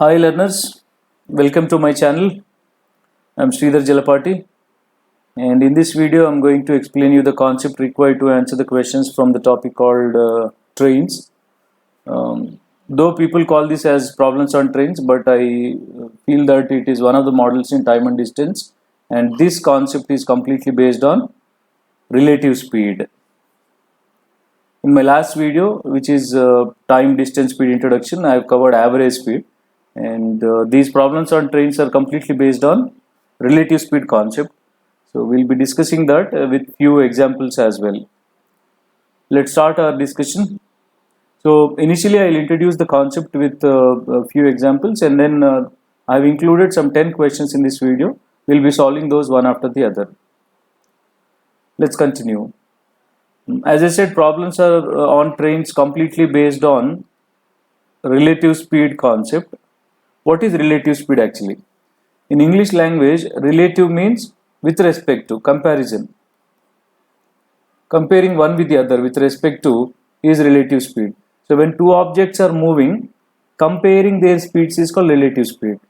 Hi learners, welcome to my channel. I'm Sridhar Jalapati, and in this video I'm going to explain you the concept required to answer the questions from the topic called trains. Though people call this as problems on trains, but I feel that it is one of the models in time and distance, and this concept is completely based on relative speed. In my last video, which is time, distance, speed introduction, I have covered average speed, and these problems on trains are completely based on relative speed concept. So we'll be discussing that with few examples as well. Let's start our discussion. So initially, I'll introduce the concept with a few examples, and then I've included some 10 questions in this video. We'll be solving those one after the other. Let's continue. As I said, problems are on trains completely based on relative speed concept. What is relative speed actually? In English language, relative means with respect to, comparison. Comparing one with the other with respect to is relative speed. So when two objects are moving, comparing their speeds is called relative speed.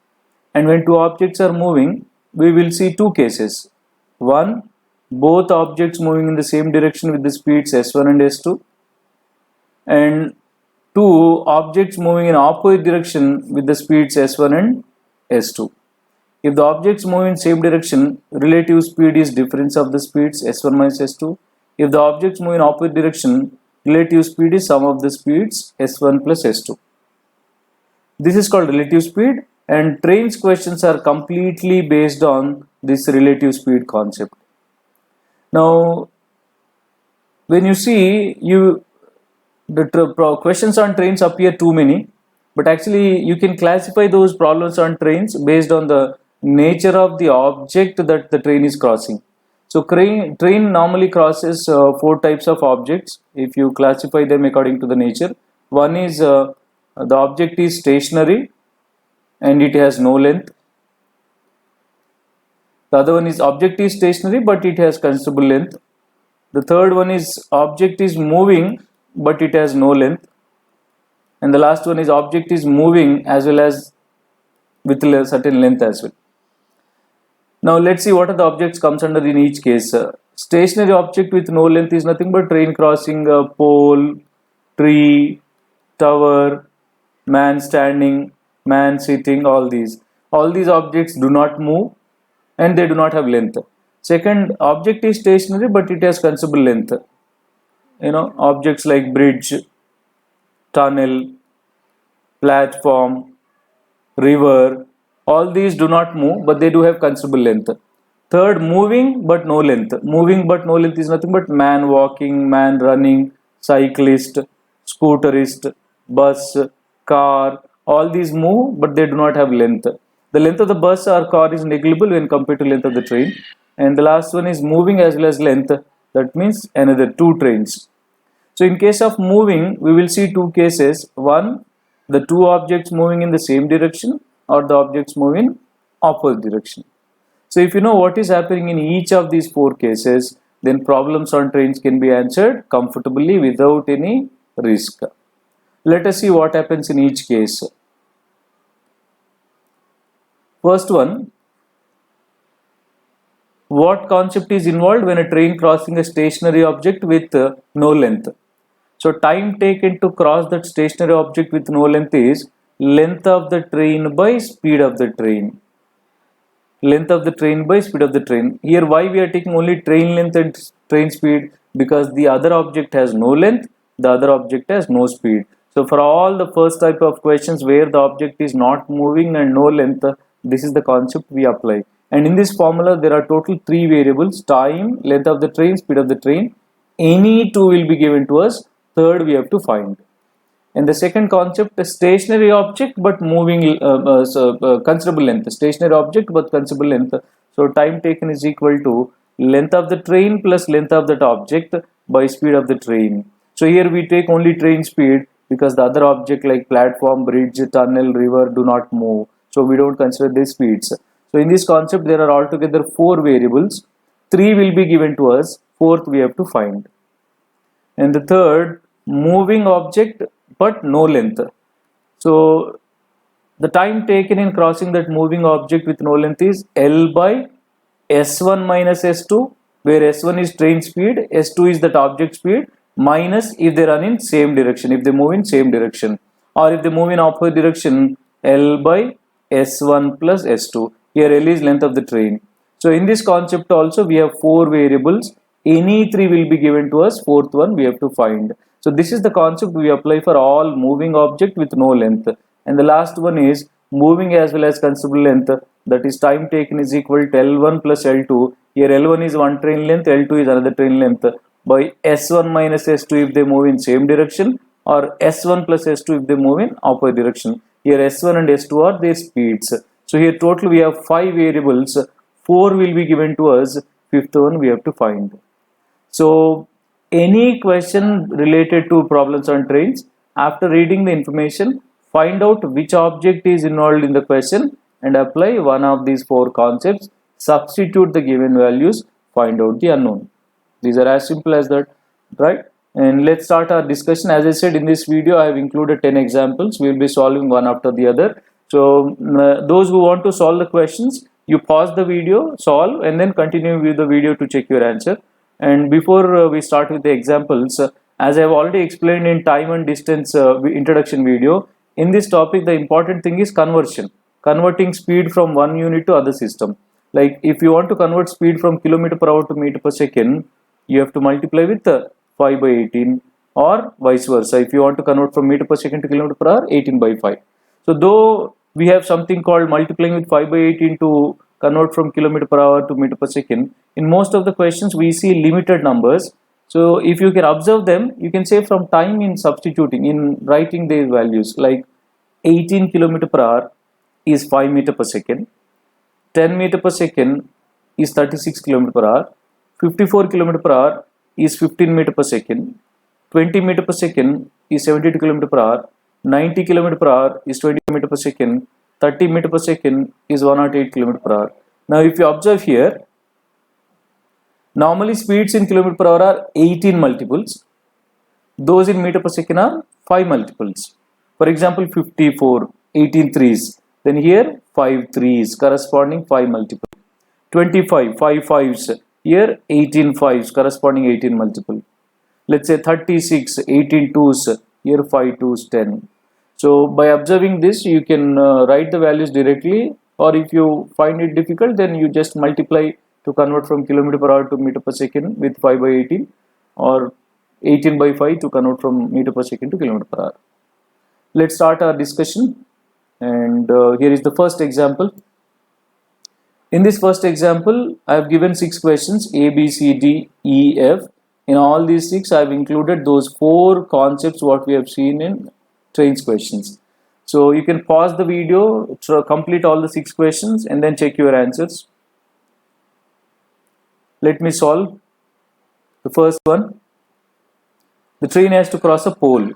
And when two objects are moving, we will see two cases. One, both objects moving in the same direction with the speeds s1 and s2. And two, objects moving in opposite direction with the speeds s1 and s2. If the objects move in same direction, relative speed is difference of the speeds s1 minus s2. If the objects move in opposite direction, relative speed is sum of the speeds s1 plus s2. This is called relative speed, and trains questions are completely based on this relative speed concept. Now, when you see the questions on trains appear too many, but actually you can classify those problems on trains based on the nature of the object that the train is crossing. So train normally crosses four types of objects if you classify them according to the nature. One is the object is stationary and it has no length. The other one is object is stationary but it has considerable length. The third one is object is moving but it has no length. And the last one is object is moving as well as with a certain length as well. Now let's see what are the objects comes under in each case. Stationary object with no length is nothing but train crossing a pole, tree, tower, man standing, man sitting, all these. All these objects do not move and they do not have length. Second, object is stationary but it has considerable length. Objects like bridge, tunnel, platform, river, all these do not move but they do have considerable length. Third, moving but no length. Moving but no length is nothing but man walking, man running, cyclist, scooterist, bus, car, all these move but they do not have length. The length of the bus or car is negligible when compared to length of the train. And the last one is moving as well as length. That means another two trains. So in case of moving, we will see two cases. One, the two objects moving in the same direction or the objects move in opposite direction. So if you know what is happening in each of these four cases, then problems on trains can be answered comfortably without any risk. Let us see what happens in each case. First one, what concept is involved when a train crossing a stationary object with no length? So time taken to cross that stationary object with no length is length of the train by speed of the train. Length of the train by speed of the train. Here why we are taking only train length and train speed? Because the other object has no length, the other object has no speed. So for all the first type of questions where the object is not moving and no length, this is the concept we apply. And in this formula there are total three variables: time, length of the train, speed of the train. Any two will be given to us. Third we have to find. And the second concept, a stationary object but moving considerable length. Stationary object but considerable length. So time taken is equal to length of the train plus length of that object by speed of the train. So here we take only train speed because the other object like platform, bridge, tunnel, river do not move. So we don't consider their speeds. So in this concept there are altogether four variables. Three will be given to us. Fourth we have to find. And the third, moving object but no length. So the time taken in crossing that moving object with no length is L by S1 minus S2, where S1 is train speed, S2 is that object speed, minus if they run in same direction, if they move in same direction, or if they move in opposite direction, L by S1 plus S2. Here L is length of the train. So in this concept also we have 4 variables. Any 3 will be given to us, fourth one we have to find. So this is the concept we apply for all moving object with no length. And the last one is moving as well as considerable length, that is time taken is equal to L1 plus L2. Here L1 is one train length, L2 is another train length, by S1 minus S2 if they move in same direction, or S1 plus S2 if they move in opposite direction. Here S1 and S2 are their speeds. So here total we have 5 variables, 4 will be given to us, fifth one we have to find. So any question related to problems on trains, after reading the information, find out which object is involved in the question and apply one of these 4 concepts, substitute the given values, find out the unknown. These are as simple as that, right? And let's start our discussion. As I said, in this video I have included 10 examples. We will be solving one after the other. So those who want to solve the questions, you pause the video, solve, and then continue with the video to check your answer. And before we start with the examples, as I have already explained in time and distance introduction video, in this topic the important thing is converting speed from one unit to other system. Like if you want to convert speed from kilometer per hour to meter per second, you have to multiply with 5 by 18, or vice versa. If you want to convert from meter per second to kilometer per hour, 18 by 5. So though we have something called multiplying with 5 by 18 to convert from kilometer per hour to meter per second, in most of the questions we see limited numbers. So if you can observe them, you can save from time in substituting, in writing their values. Like 18 kilometer per hour is 5 meter per second, 10 meter per second is 36 kilometer per hour, 54 kilometer per hour is 15 meter per second, 20 meter per second is 72 kilometer per hour, 90 kilometer per hour is 20 meter per second, 30 meter per second is 108 kilometer per hour. Now if you observe here, normally speeds in kilometer per hour are 18 multiples, those in meter per second are 5 multiples. For example, 54, 18 threes, then here 5 threes corresponding 5 multiple. 25, 5 fives, here 18 fives corresponding 18 multiple. Let's say 36, 18 twos, here 5 twos, 10. So by observing this, you can write the values directly, or if you find it difficult, then you just multiply to convert from kilometer per hour to meter per second with 5 by 18, or 18 by 5 to convert from meter per second to kilometer per hour. Let's start our discussion, and here is the first example. In this first example, I have given 6 questions, A, B, C, D, E, F. In all these 6, I have included those 4 concepts what we have seen in trains questions. So you can pause the video to complete all the 6 questions and then check your answers. Let me solve the first one. The train has to cross a pole.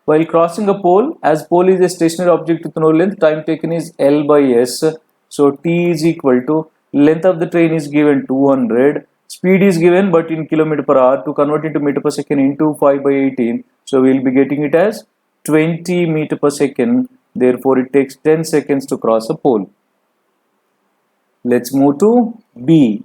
While crossing a pole, as pole is a stationary object with no length, time taken is L by S. So T is equal to, length of the train is given 200, speed is given but in kilometer per hour. To convert into meter per second into 5 by 18, so we will be getting it as 20 meter per second. Therefore it takes 10 seconds to cross a pole. Let's move to B.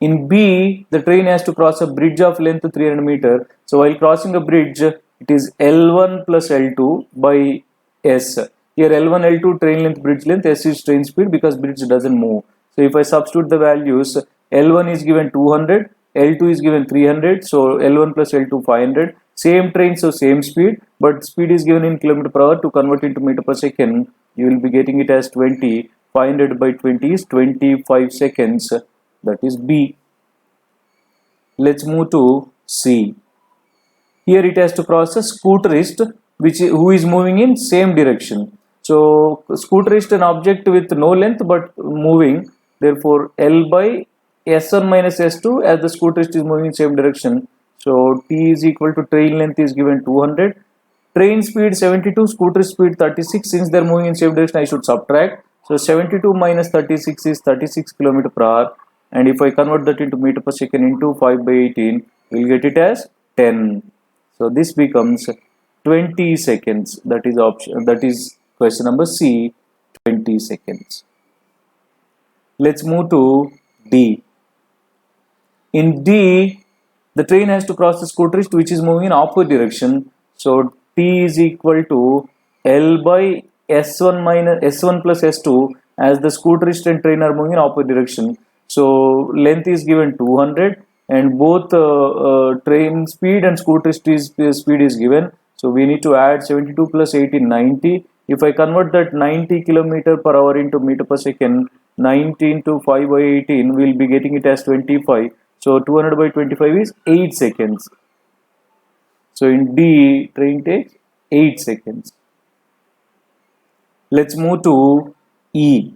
In B, the train has to cross a bridge of length 300 meter. So while crossing a bridge, it is L1 plus L2 by S. Here L1, L2 train length, bridge length, S is train speed because bridge doesn't move. So if I substitute the values, L1 is given 200, L2 is given 300, so L1 plus L2 500. Same train, so same speed, but speed is given in kilometer per hour. To convert into meter per second, you will be getting it as 20. 500 by 20 is 25 seconds. That is B. Let's move to C. Here it has to cross a scooterist who is moving in same direction. So scooterist an object with no length but moving. Therefore L by S1 minus S2 as the scooterist is moving in same direction. So T is equal to train length is given 200. Train speed 72, scooter speed 36. Since they are moving in same direction, I should subtract. So 72 minus 36 is 36 km per hour. And if I convert that into meter per second into 5 by 18, we will get it as 10. So this becomes 20 seconds. That is option. That is Question number C, 20 seconds. Let's move to D. In D, the train has to cross the scooterist which is moving in opposite direction. So T is equal to L by S1 minus S1 plus S2, as the scooterist and train are moving in opposite direction. So length is given 200 and both train speed and scooterist speed is given. So we need to add 72 plus 18, 90. If I convert that 90 km per hour into meter per second, 90 into 5 by 18, we'll be getting it as 25. So 200 by 25 is 8 seconds. So in D, train takes 8 seconds. Let's move to E.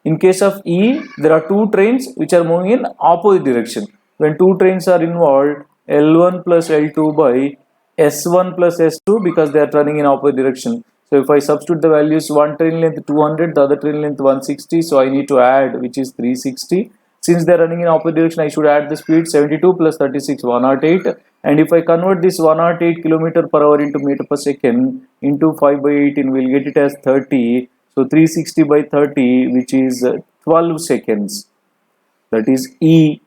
In case of E, there are two trains which are moving in opposite direction. When two trains are involved, L1 plus L2 by S1 plus S2, because they are running in opposite direction. So if I substitute the values, one train length 200, the other train length 160, so I need to add, which is 360. Since they are running in opposite direction, I should add the speed 72 plus 36, 108. And if I convert this 108 km per hour into meter per second into 5 by 18, we'll get it as 30. So 360 by 30, which is 12 seconds. That is E,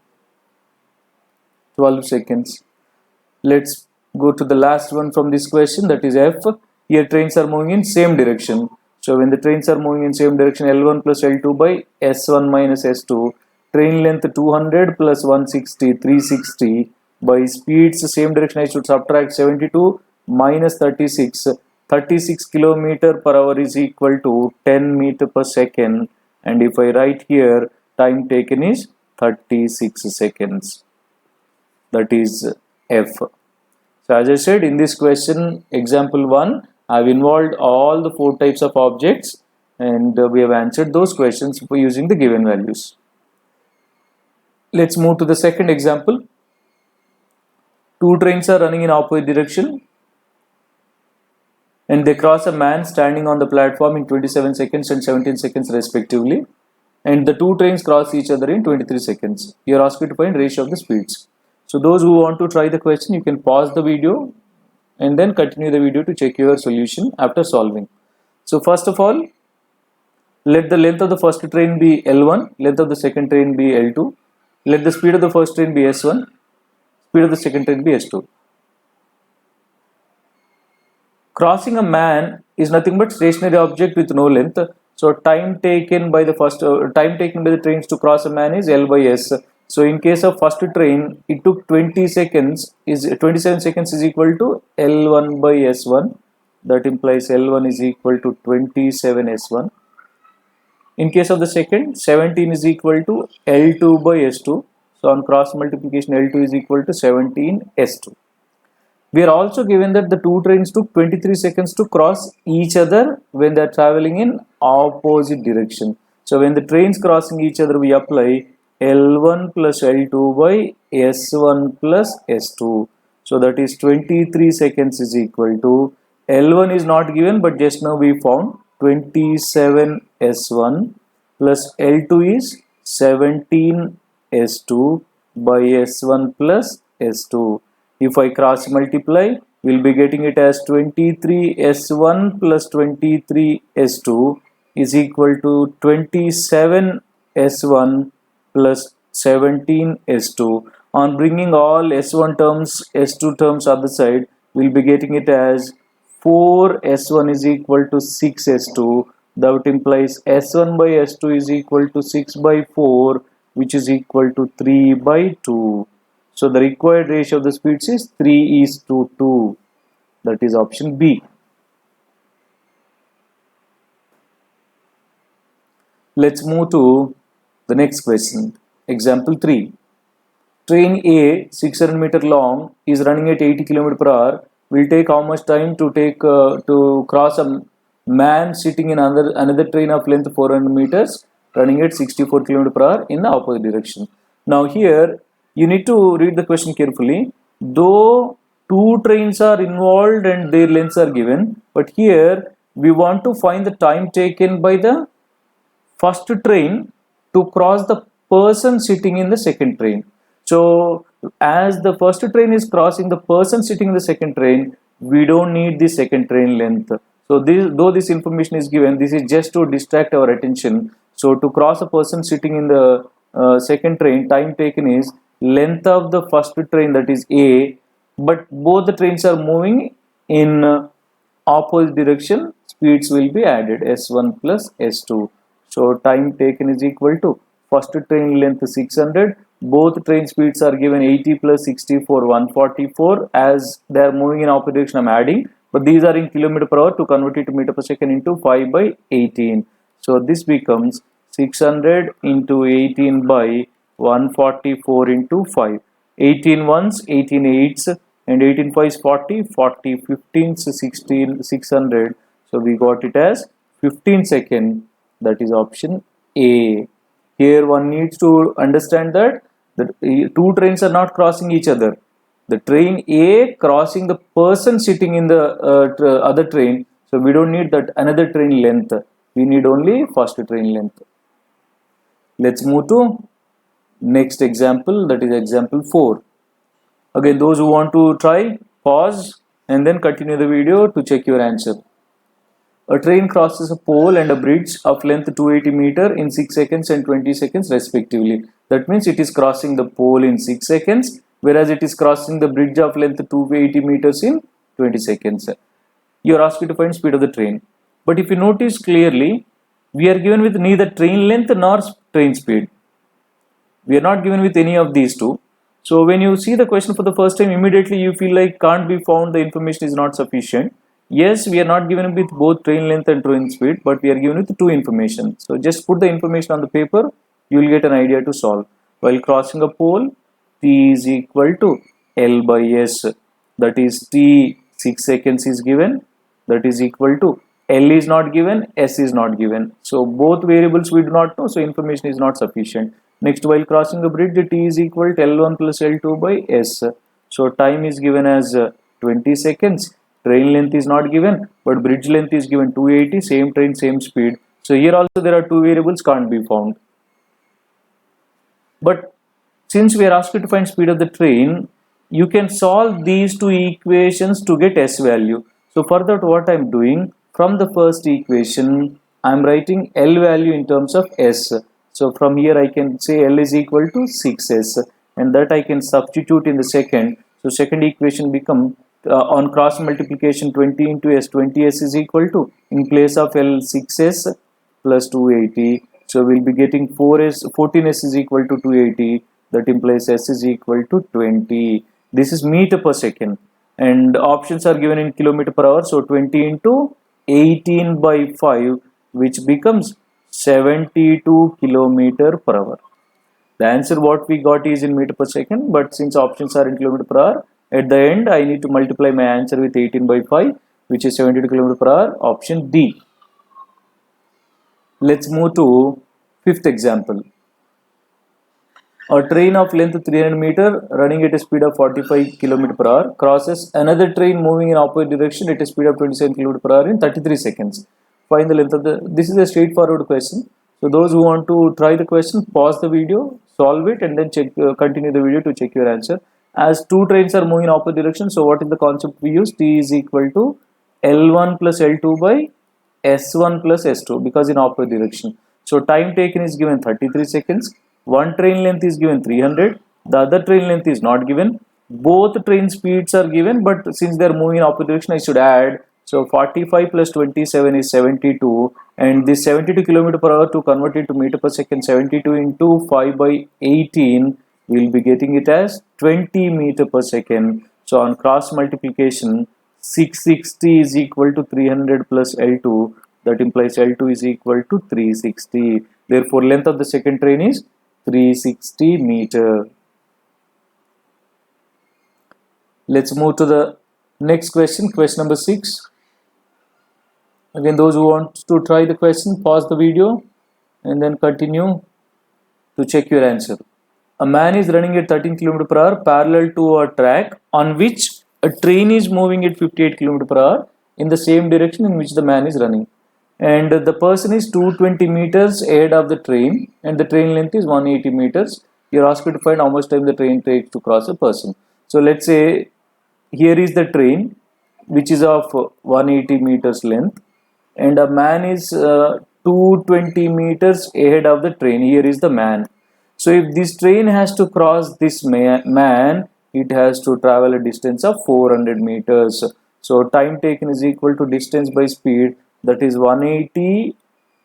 12 seconds. Let's go to the last one from this question, that is F. Here trains are moving in same direction. So when the trains are moving in same direction, L1 plus L2 by S1 minus S2. Train length 200 plus 160, 360. By speeds same direction, I should subtract 72 minus 36. 36 km per hour is equal to 10 meter per second. And if I write here, time taken is 36 seconds. That is F. So as I said, in this question, example 1, I have involved all the 4 types of objects and we have answered those questions using the given values. Let's move to the second example. Two trains are running in opposite direction and they cross a man standing on the platform in 27 seconds and 17 seconds respectively, and the two trains cross each other in 23 seconds. You are asked to find ratio of the speeds. So those who want to try the question, you can pause the video and then continue the video to check your solution after solving. So first of all, let the length of the first train be L1, length of the second train be L2, let the speed of the first train be S1, speed of the second train be S2. Crossing a man is nothing but stationary object with no length. So time taken by the trains to cross a man is L by S. So in case of first train, it took 20 seconds, 27 seconds is equal to L1 by S1. That implies L1 is equal to 27 S1. In case of the second, 17 is equal to L2 by S2. So on cross multiplication, L2 is equal to 17 S2. We are also given that the two trains took 23 seconds to cross each other when they are traveling in opposite direction. So when the trains crossing each other, we apply L1 plus L2 by S1 plus S2. So that is 23 seconds is equal to, L1 is not given but just now we found 27 S1 plus L2 is 17 S2 by S1 plus S2. If I cross multiply, we will be getting it as 23 S1 plus 23 S2 is equal to 27 S1 plus 17 S2. On bringing all S1 terms, S2 terms other side, we will be getting it as 4 S1 is equal to 6 S2. That implies S1 by S2 is equal to 6 by 4, which is equal to 3 by 2. So the required ratio of the speeds is 3:2. That is option B. Let's move to the next question. Example 3. Train A, 600 meter long, is running at 80 km per hour. Will take how much time to cross a man sitting in another train of length 400 meters running at 64 km per hour in the opposite direction. Now here, you need to read the question carefully. Though two trains are involved and their lengths are given, but here we want to find the time taken by the first train to cross the person sitting in the second train. So as the first train is crossing the person sitting in the second train, we don't need the second train length. So though this information is given, this is just to distract our attention. So to cross a person sitting in the second train, time taken is length of the first train, that is A, but both the trains are moving in opposite direction, speeds will be added, S1 plus S2. So time taken is equal to first train length 600, both train speeds are given 80 plus 60 for 144. As they are moving in opposite direction, I am adding, but these are in kilometer per hour. To convert it to meter per second, into 5 by 18. So this becomes 600 into 18 by 144 into 5. 18 ones, 18 eights, and 18 5 is 40, 40 15 16, 600. So we got it as 15 second. That is option A. Here one needs to understand that the two trains are not crossing each other. The train A crossing the person sitting in the other train. So we don't need that another train length. We need only first train length. Let's move to next example, that is example 4. Again, those who want to try, pause and then continue the video to check your answer. A train crosses a pole and a bridge of length 280 meter in 6 seconds and 20 seconds respectively. That means it is crossing the pole in 6 seconds, whereas it is crossing the bridge of length 280 meters in 20 seconds. You are asked to find speed of the train. But if you notice clearly, we are given with neither train length nor train speed. We are not given with any of these two. So when you see the question for the first time, immediately you feel like can't be found, the information is not sufficient. Yes, we are not given with both train length and train speed, but we are given with two information. So just put the information on the paper, you will get an idea to solve. While crossing a pole, T is equal to L by S. That is T 6 seconds is given. That is equal to L is not given, S is not given. So both variables we do not know, so information is not sufficient. Next, while crossing the bridge, the T is equal to L1 plus L2 by S. So time is given as 20 seconds. Train length is not given, but bridge length is given 280, same train, same speed. So here also there are two variables can't be found. But since we are asked to find speed of the train, you can solve these two equations to get S value. So for that, what I am doing, from the first equation, I am writing L value in terms of S. So from here I can say L is equal to 6S, and that I can substitute in the second. So second equation become on cross multiplication 20 into S, 20S is equal to, in place of L, 6S plus 280. So we'll be getting 14S is equal to 280. That implies S is equal to 20. This is meter per second, and options are given in kilometer per hour. So 20 into 18 by 5, which becomes 72 kilometer per hour. The answer what we got is in meter per second, but since options are in kilometer per hour, at the end I need to multiply my answer with 18 by 5, which is 72 kilometer per hour, option D. Let's move to fifth example. A train of length 300 meter running at a speed of 45 km per hour crosses another train moving in opposite direction at a speed of 27 km per hour in 33 seconds. Find the length of the, this is a straightforward question. So those who want to try the question, pause the video, solve it, and then check, continue the video to check your answer. As two trains are moving in opposite direction, so what is the concept we use? T is equal to L1 plus L2 by S1 plus S2, because in opposite direction. So time taken is given 33 seconds. One train length is given 300. The other train length is not given. Both train speeds are given, but since they are moving in opposite direction, I should add. So 45 plus 27 is 72, and this 72 km per hour, to convert it to meter per second, 72 into 5 by 18, we will be getting it as 20 meter per second. So on cross multiplication, 660 is equal to 300 plus L2. That implies L2 is equal to 360. Therefore, length of the second train is 360 meter. Let's move to the next question, question number 6. Again, those who want to try the question, pause the video and then continue to check your answer. A man is running at 13 km per hour parallel to a track on which a train is moving at 58 km per hour in the same direction in which the man is running. And the person is 220 meters ahead of the train, and the train length is 180 meters. You are asked to find how much time the train takes to cross a person. So let's say here is the train, which is of 180 meters length, and a man is 220 meters ahead of the train. Here is the man. So if this train has to cross this man, it has to travel a distance of 400 meters. So time taken is equal to distance by speed, that is 180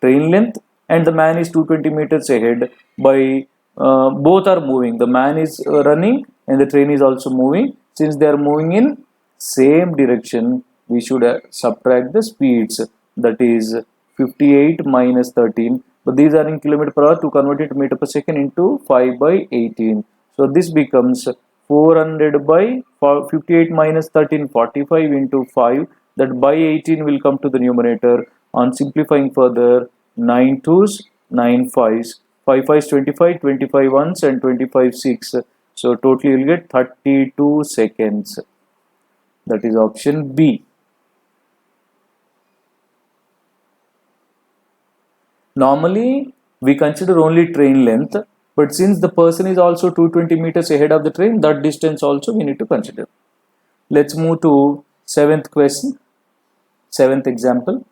train length, and the man is 220 meters ahead by both are moving. The man is running and the train is also moving. Since they are moving in same direction, we should subtract the speeds, that is 58 minus 13, but these are in kilometer per hour. To convert it to meter per second into 5 by 18, so this becomes 400 by 58 minus 13, 45 into 5, that by 18 will come to the numerator. On simplifying further, 9 2s, 9 5s, 5 5s 25, 25 1s and 25 6, so totally you will get 32 seconds. That is option B. Normally we consider only train length, but since the person is also 220 meters ahead of the train, that distance also we need to consider. Let's move to seventh question, seventh example.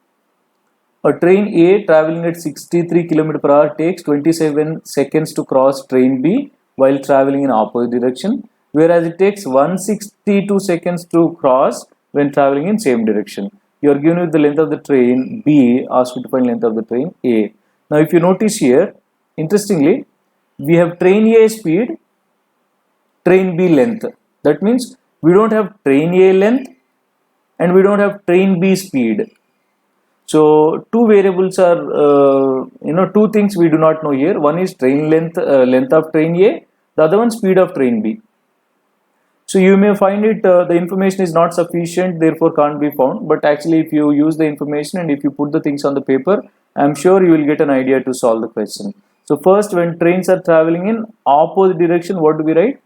A train A traveling at 63 km per hour takes 27 seconds to cross train B while traveling in opposite direction, whereas it takes 162 seconds to cross when traveling in same direction. You are given with the length of the train B, asked you to find length of the train A. Now if you notice here, interestingly, we have train A speed, train B length. That means we don't have train A length and we don't have train B speed. So two variables are, two things we do not know here. One is train length, length of train A. The other one speed of train B. So you may find it the information is not sufficient, therefore can't be found. But actually, if you use the information and if you put the things on the paper, I'm sure you will get an idea to solve the question. So first, when trains are traveling in opposite direction, what do we write?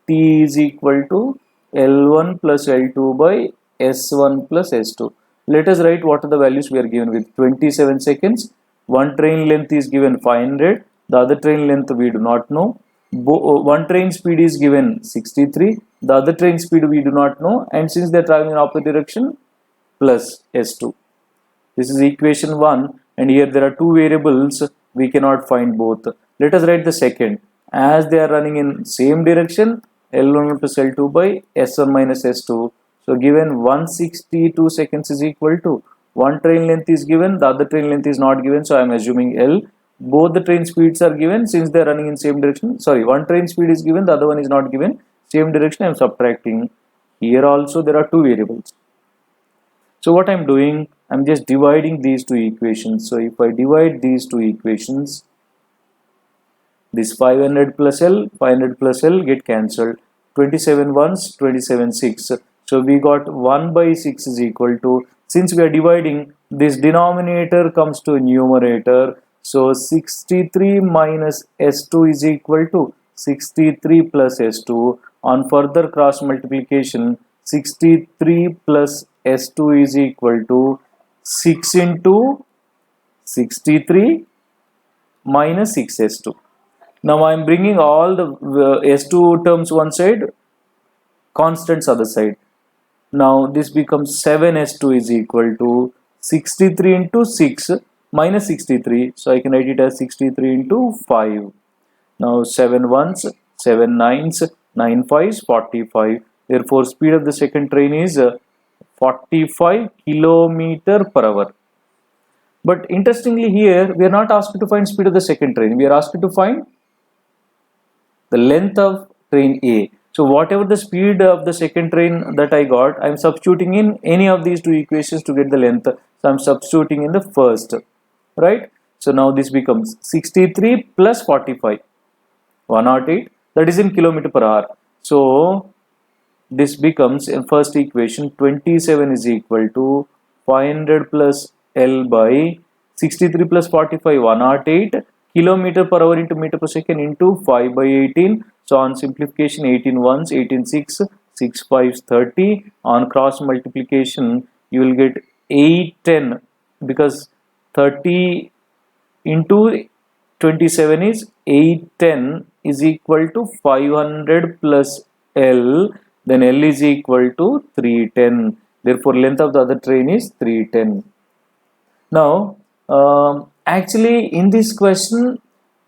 T is equal to L1 plus L2 by S1 plus S2. Let us write what are the values we are given with. 27 seconds. One train length is given 500. The other train length we do not know. One train speed is given 63. The other train speed we do not know. And since they are traveling in opposite direction, plus S2. This is equation 1. And here there are two variables. We cannot find both. Let us write the second. As they are running in same direction, L1 plus L2 by S1 minus S2. So given 162 seconds is equal to one train length is given, the other train length is not given, so I am assuming L. Both the train speeds are given since they are running in same direction. Sorry, one train speed is given, the other one is not given. Same direction I am subtracting. Here also there are two variables. So what I am doing, I am just dividing these two equations. So if I divide these two equations, this 500 plus L, 500 plus L get cancelled. 27 ones, 27 6. So we got 1 by 6 is equal to, since we are dividing, this denominator comes to numerator. So 63 minus S2 is equal to 63 plus S2. On further cross multiplication, 63 plus S2 is equal to 6 into 63 minus 6S2. Now I am bringing all the S2 terms one side, constants other side. Now this becomes 7S2 is equal to 63 into 6 minus 63. So I can write it as 63 into 5. Now 7 ones, 7 nines, 9 fives, 45. Therefore speed of the second train is 45 kilometer per hour. But interestingly here, we are not asked to find speed of the second train. We are asked to find the length of train A. So whatever the speed of the second train that I got, I am substituting in any of these two equations to get the length. So I am substituting in the first, right? So now this becomes 63 plus 45, 108, that is in kilometer per hour. So this becomes in first equation 27 is equal to 500 plus L by 63 plus 45, 108 kilometer per hour into meter per second into 5 by 18. So on simplification, 18 ones, 18 6, 6 5s 30. On cross multiplication, you will get 810 because 30 into 27 is 810 is equal to 500 plus L. Then L is equal to 310. Therefore, length of the other train is 310. Now, actually in this question,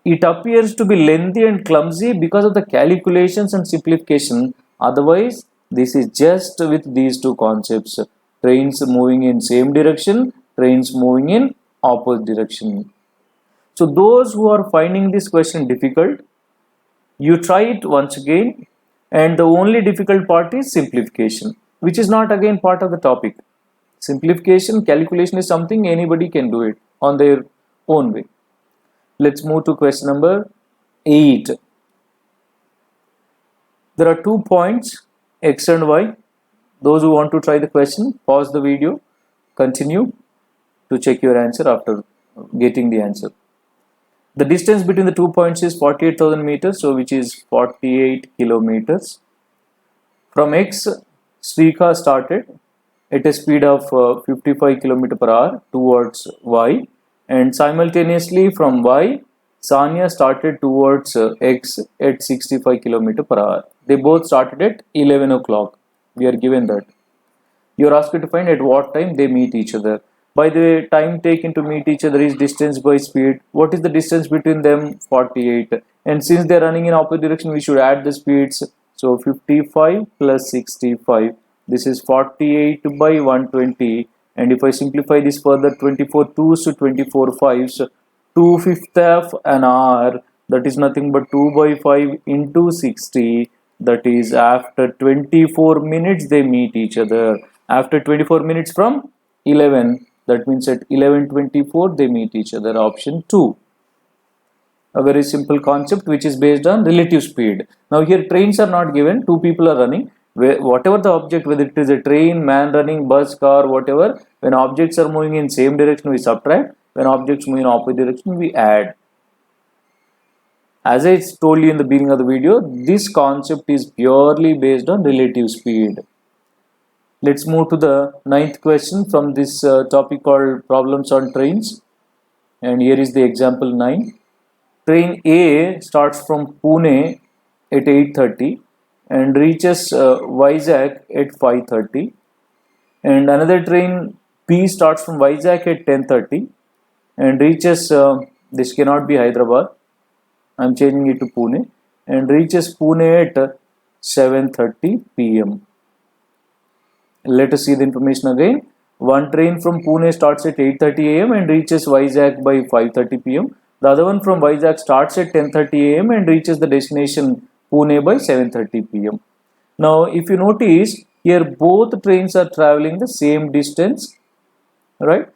it appears to be lengthy and clumsy because of the calculations and simplification. Otherwise, this is just with these two concepts: trains moving in same direction, trains moving in opposite direction. So those who are finding this question difficult, you try it once again, and the only difficult part is simplification, which is not again part of the topic. Simplification, calculation is something anybody can do it on their own way. Let's move to question number 8. There are 2 points, x and y. Those who want to try the question, pause the video, continue to check your answer after getting the answer. The distance between the 2 points is 48,000 meters, so which is 48 kilometers. From x, Srika started at a speed of 55 km per hour towards y, and simultaneously from y, Sanya started towards x at 65 km per hour. They both started at 11 o'clock. We are given that. You are asked to find at what time they meet each other. By the way, time taken to meet each other is distance by speed. What is the distance between them? 48. And since they are running in opposite direction, we should add the speeds. So 55 plus 65. This is 48 by 120. And if I simplify this further, 24 2s to 24 5s, 2/5 of an hour, that is nothing but 2 by 5 into 60. That is after 24 minutes they meet each other. After 24 minutes from 11, that means at 11:24 they meet each other. Option 2. A very simple concept which is based on relative speed. Now here trains are not given, 2 people are running. Whatever the object, whether it is a train, man running, bus, car, whatever, when objects are moving in same direction we subtract, when objects move in opposite direction we add. As I told you in the beginning of the video, this concept is purely based on relative speed. Let's move to the 9th question from this topic called problems on trains. And here is the example 9. Train A starts from Pune at 8:30 and reaches Vizag at 5:30. And another train B starts from Vizag at 10:30 and reaches, this cannot be Hyderabad, I am changing it to Pune, and reaches Pune at 7:30 p.m. Let us see the information again. One train from Pune starts at 8:30 a.m. and reaches Vizag by 5:30 p.m. The other one from Vizag starts at 10:30 a.m. and reaches the destination Pune by 7:30 p.m. Now, if you notice, here both trains are traveling the same distance, right?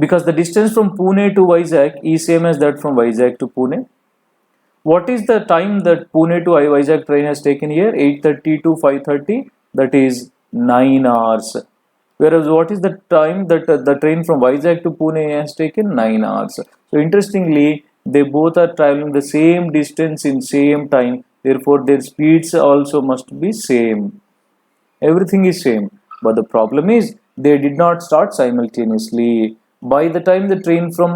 Because the distance from Pune to Vizag is same as that from Vizag to Pune. What is the time that Pune to Vizag train has taken here? 8:30 to 5:30, that is 9 hours. Whereas what is the time that the train from Vizag to Pune has taken? 9 hours. So interestingly, they both are traveling the same distance in same time. Therefore, their speeds also must be same. Everything is same. But the problem is they did not start simultaneously. By the time the train from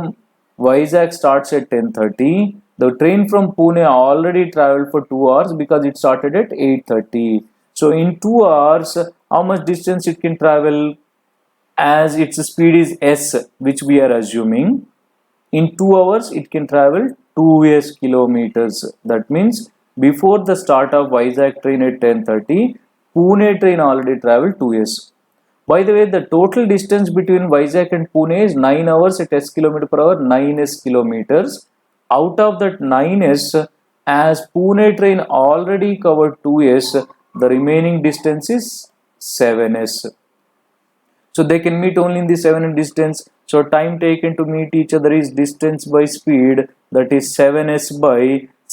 Vizag starts at 10:30, the train from Pune already traveled for 2 hours because it started at 8:30. So in 2 hours, how much distance it can travel? As its speed is s, which we are assuming, in 2 hours it can travel 2s kilometers. That means before the start of Vizag train at 10:30, Pune train already traveled 2s. By the way, the total distance between Vizag and Pune is 9 hours at s km per hour, 9s kilometers. Out of that 9s, as Pune train already covered 2s, the remaining distance is 7s. So they can meet only in the 7 distance. So time taken to meet each other is distance by speed, that is 7s by.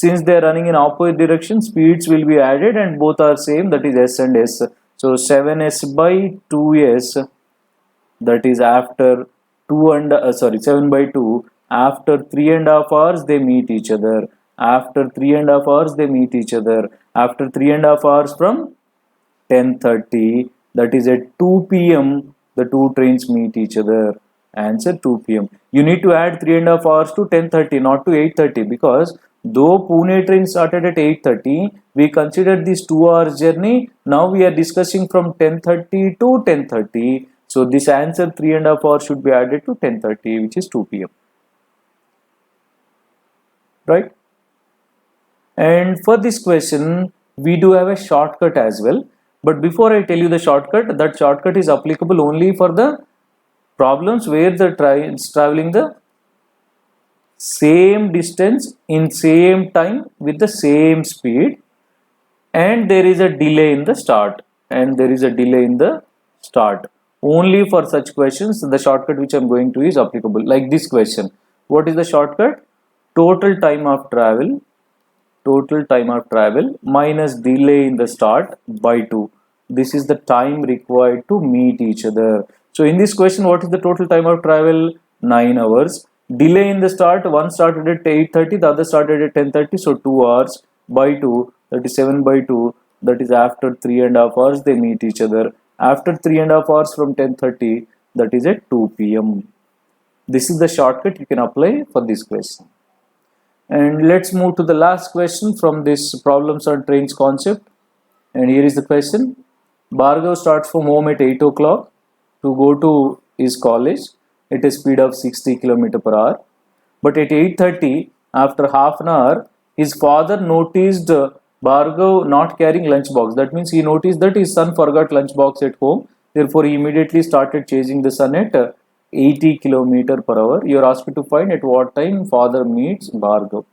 Since they are running in opposite direction, speeds will be added and both are same, that is s and s. So 7s by 2s, that is after 7 by 2, after 3.5 hours they meet each other. After 3.5 hours they meet each other. After 3.5 hours from 10:30, that is at 2 p.m. the two trains meet each other. Answer 2 p.m. You need to add 3.5 hours to 10:30, not to 8:30, because though Pune train started at 8:30, we considered this 2 hours journey. Now we are discussing from 10:30 to 10:30. So this answer 3.5 hours should be added to 10:30, which is 2 p.m. Right? And for this question, we do have a shortcut as well. But before I tell you the shortcut, that shortcut is applicable only for the problems where the train is traveling the same distance in same time with the same speed, and there is a delay in the start, only for such questions the shortcut which I'm going to is applicable. Like this question, what is the shortcut? Total time of travel minus delay in the start by 2. This is the time required to meet each other. So in this question, what is the total time of travel? 9 hours. Delay in the start, one started at 8:30, the other started at 10:30, so 2 hours by 2, that is 7 by 2, that is after 3.5 hours they meet each other. After 3.5 hours from 10:30, that is at 2 p.m. This is the shortcut you can apply for this question. And let's move to the last question from this problems on trains concept. And here is the question. Bhargav starts from home at 8 o'clock to go to his college at a speed of 60 km per hour. But at 8:30, after half an hour, his father noticed Bhargav not carrying lunchbox. That means he noticed that his son forgot lunchbox at home. Therefore, he immediately started chasing the son at 80 km per hour. You are asked to find at what time father meets Bhargav.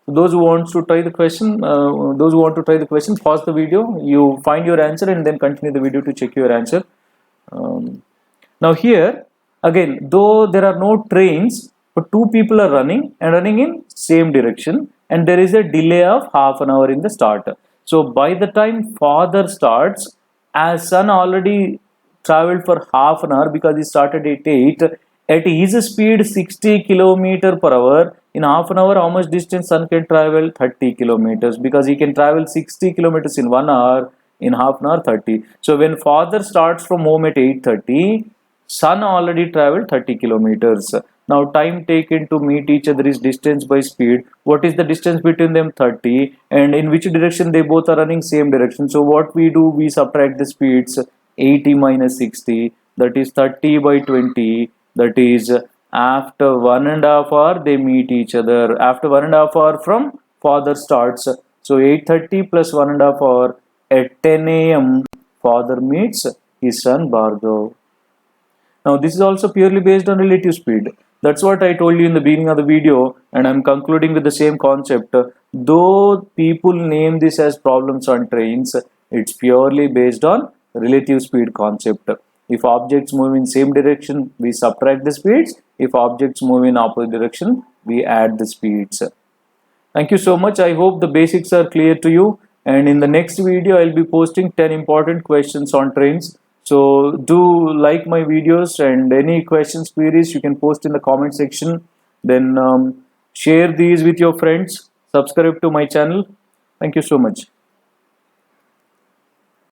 So those who want to try the question, pause the video. You find your answer and then continue the video to check your answer. Now here again, though there are no trains, but two people are running in same direction, and there is a delay of half an hour in the start. So by the time father starts, as son already traveled for half an hour because he started at 8, at his speed 60 km per hour, in half an hour how much distance son can travel? 30 kilometers, because he can travel 60 kilometers in 1 hour, in half an hour 30. So when father starts from home at 8:30, son already traveled 30 kilometers. Now time taken to meet each other is distance by speed. What is the distance between them? 30. And in which direction they both are running? Same direction. So what we do, we subtract the speeds. 80 minus 60, that is 30 by 20, that is after 1.5 hour they meet each other. After 1.5 hour from father starts. So 8:30 plus 1.5 hour, at 10 a.m. father meets his son Bhargav. Now this is also purely based on relative speed. That's what I told you in the beginning of the video, and I'm concluding with the same concept. Though people name this as problems on trains, it's purely based on relative speed concept. If objects move in same direction, we subtract the speeds. If objects move in opposite direction, we add the speeds. Thank you so much. I hope the basics are clear to you. And in the next video, I'll be posting 10 important questions on trains. So do like my videos, and any questions, queries, you can post in the comment section. Then share these with your friends. Subscribe to my channel. Thank you so much.